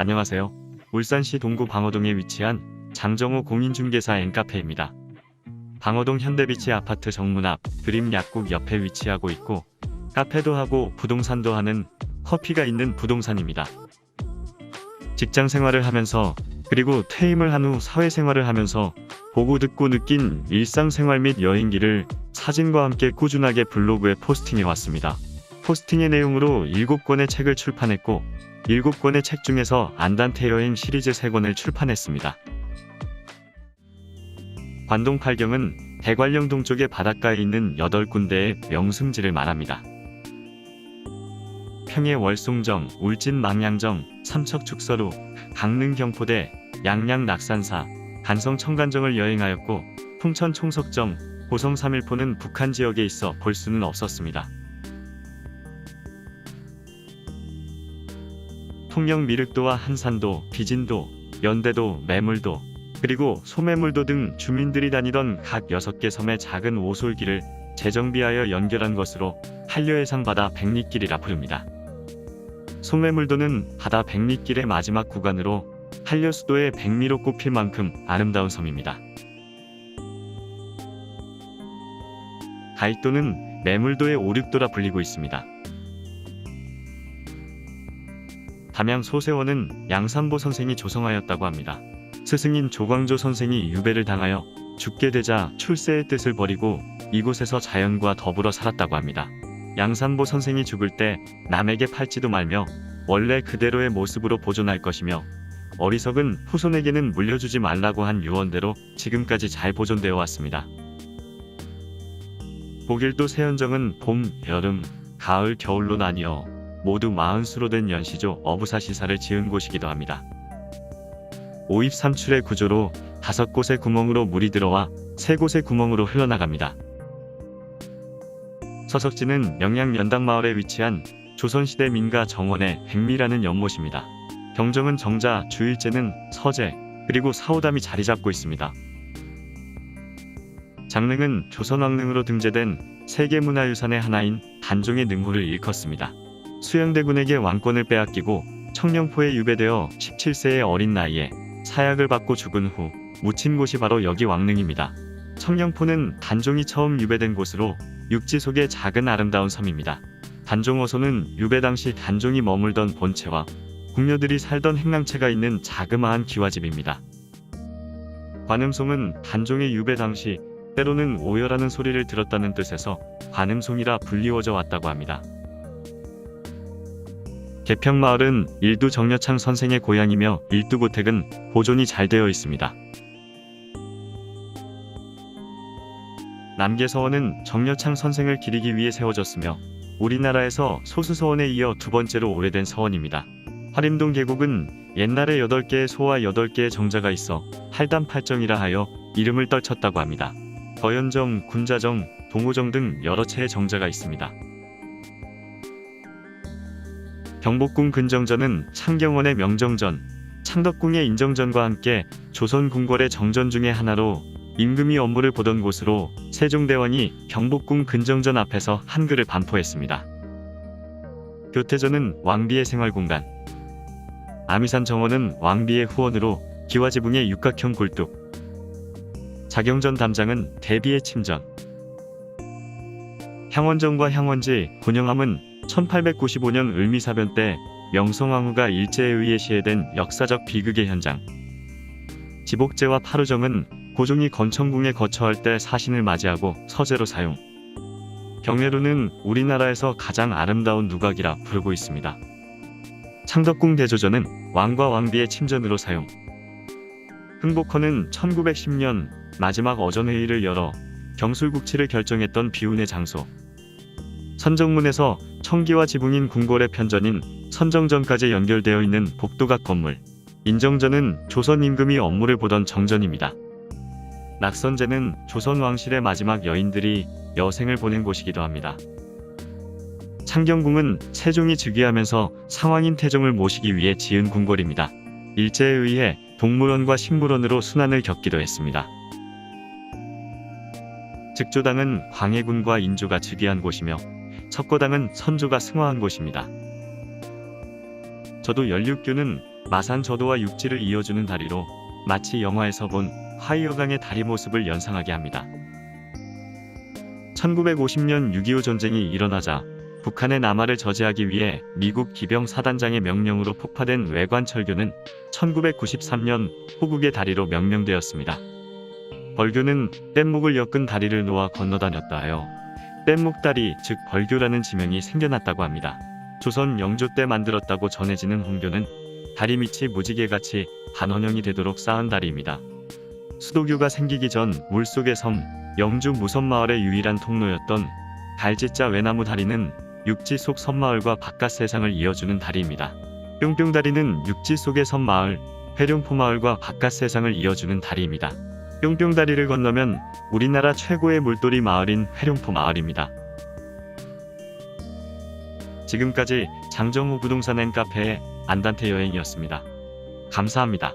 안녕하세요. 울산시 동구 방어동에 위치한 장정호 공인중개사 N카페입니다. 방어동 현대비치 아파트 정문 앞 드림 약국 옆에 위치하고 있고 카페도 하고 부동산도 하는 커피가 있는 부동산입니다. 직장 생활을 하면서 그리고 퇴임을 한 후 사회생활을 하면서 보고 듣고 느낀 일상생활 및 여행기를 사진과 함께 꾸준하게 블로그에 포스팅해 왔습니다. 포스팅의 내용으로 7권의 책을 출판했고 7권의 책 중에서 안단테 여행 시리즈 3권을 출판했습니다. 관동 팔경은 대관령 동쪽의 바닷가에 있는 8군데의 명승지를 말합니다. 평해 월송정, 울진 망양정, 삼척축서루, 강릉 경포대, 양양 낙산사, 간성 청간정을 여행하였고 풍천 총석정, 고성 삼일포는 북한 지역에 있어 볼 수는 없었습니다. 통영 미륵도와 한산도, 비진도, 연대도, 매물도, 그리고 소매물도 등 주민들이 다니던 각 6개 섬의 작은 오솔길을 재정비하여 연결한 것으로 한려해상 바다 백리길이라 부릅니다. 소매물도는 바다 백리길의 마지막 구간으로 한려수도의 백미로 꼽힐 만큼 아름다운 섬입니다. 가익도는 매물도의 오륙도라 불리고 있습니다. 담양 소세원은 양산보 선생이 조성하였다고 합니다. 스승인 조광조 선생이 유배를 당하여 죽게 되자 출세의 뜻을 버리고 이곳에서 자연과 더불어 살았다고 합니다. 양산보 선생이 죽을 때 남에게 팔지도 말며 원래 그대로의 모습으로 보존할 것이며 어리석은 후손에게는 물려주지 말라고 한 유언대로 지금까지 잘 보존되어 왔습니다. 보길도 세연정은 봄, 여름, 가을, 겨울로 나뉘어 모두 40수로 된 연시조 어부사시사를 지은 곳이기도 합니다. 오입삼출의 구조로 5곳의 구멍으로 물이 들어와 3곳의 구멍으로 흘러나갑니다. 서석지는 영양 연당마을에 위치한 조선시대 민가 정원의 백미라는 연못입니다. 경정은 정자, 주일제는 서재, 그리고 사오담이 자리 잡고 있습니다. 장릉은 조선왕릉으로 등재된 세계문화유산의 하나인 단종의 능후를 일컫습니다. 수양대군에게 왕권을 빼앗기고 청령포에 유배되어 17세의 어린 나이에 사약을 받고 죽은 후 묻힌 곳이 바로 여기 왕릉입니다. 청령포는 단종이 처음 유배된 곳으로 육지 속의 작은 아름다운 섬입니다. 단종어소는 유배 당시 단종이 머물던 본체와 궁녀들이 살던 행랑채가 있는 자그마한 기와집입니다. 관음송은 단종의 유배 당시 때로는 오열하는 소리를 들었다는 뜻에서 관음송이라 불리워져 왔다고 합니다. 계평마을은 일두 정여창 선생의 고향이며 일두고택은 보존이 잘 되어 있습니다. 남계서원은 정여창 선생을 기리기 위해 세워졌으며 우리나라에서 소수서원에 이어 2번째로 오래된 서원입니다. 화림동 계곡은 옛날에 8개의 소와 8개의 정자가 있어 할담팔정이라 하여 이름을 떨쳤다고 합니다. 거연정, 군자정, 동호정 등 여러 채의 정자가 있습니다. 경복궁 근정전은 창경원의 명정전, 창덕궁의 인정전과 함께 조선 궁궐의 정전 중의 하나로 임금이 업무를 보던 곳으로 세종대왕이 경복궁 근정전 앞에서 한글을 반포했습니다. 교태전은 왕비의 생활공간, 아미산 정원은 왕비의 후원으로 기와지붕의 육각형 굴뚝, 자경전 담장은 대비의 침전, 향원정과 향원지, 곤영암은 1895년 을미사변 때 명성황후가 일제에 의해 시해된 역사적 비극의 현장, 지복제와 파루정은 고종이 건천궁에 거처할 때 사신을 맞이하고 서재로 사용, 경회루는 우리나라에서 가장 아름다운 누각이라 부르고 있습니다. 창덕궁 대조전은 왕과 왕비의 침전으로 사용, 흥복헌은 1910년 마지막 어전회의를 열어 경술국치를 결정했던 비운의 장소, 선정문에서 청기와 지붕인 궁궐의 편전인 선정전까지 연결되어 있는 복도각 건물, 인정전은 조선 임금이 업무를 보던 정전입니다. 낙선제는 조선 왕실의 마지막 여인들이 여생을 보낸 곳이기도 합니다. 창경궁은 세종이 즉위하면서 상왕인 태종을 모시기 위해 지은 궁궐입니다. 일제에 의해 동물원과 식물원으로 순환을 겪기도 했습니다. 즉조당은 광해군과 인조가 즉위한 곳이며 첩거당은 선조가 승화한 곳입니다. 저도 연륙교는 마산 저도와 육지를 이어주는 다리로 마치 영화에서 본 화이어강의 다리 모습을 연상하게 합니다. 1950년 6.25 전쟁이 일어나자 북한의 남하를 저지하기 위해 미국 기병 사단장의 명령으로 폭파된 외관 철교는 1993년 호국의 다리로 명명되었습니다. 벌교는 뗏목을 엮은 다리를 놓아 건너다녔다 하여 뗏목다리 즉 벌교라는 지명이 생겨났다고 합니다. 조선 영조 때 만들었다고 전해지는 홍교는 다리 밑이 무지개같이 반원형이 되도록 쌓은 다리입니다. 수도교가 생기기 전 물속의 섬 영주 무섬마을의 유일한 통로였던 달짓자 외나무 다리는 육지 속 섬마을과 바깥 세상을 이어주는 다리입니다. 뿅뿅다리는 육지 속의 섬마을 회룡포마을과 바깥 세상을 이어주는 다리입니다. 뿅뿅다리를 건너면 우리나라 최고의 물돌이 마을인 회룡포 마을입니다. 지금까지 장정호 부동산 앤카페의 안단테 여행이었습니다. 감사합니다.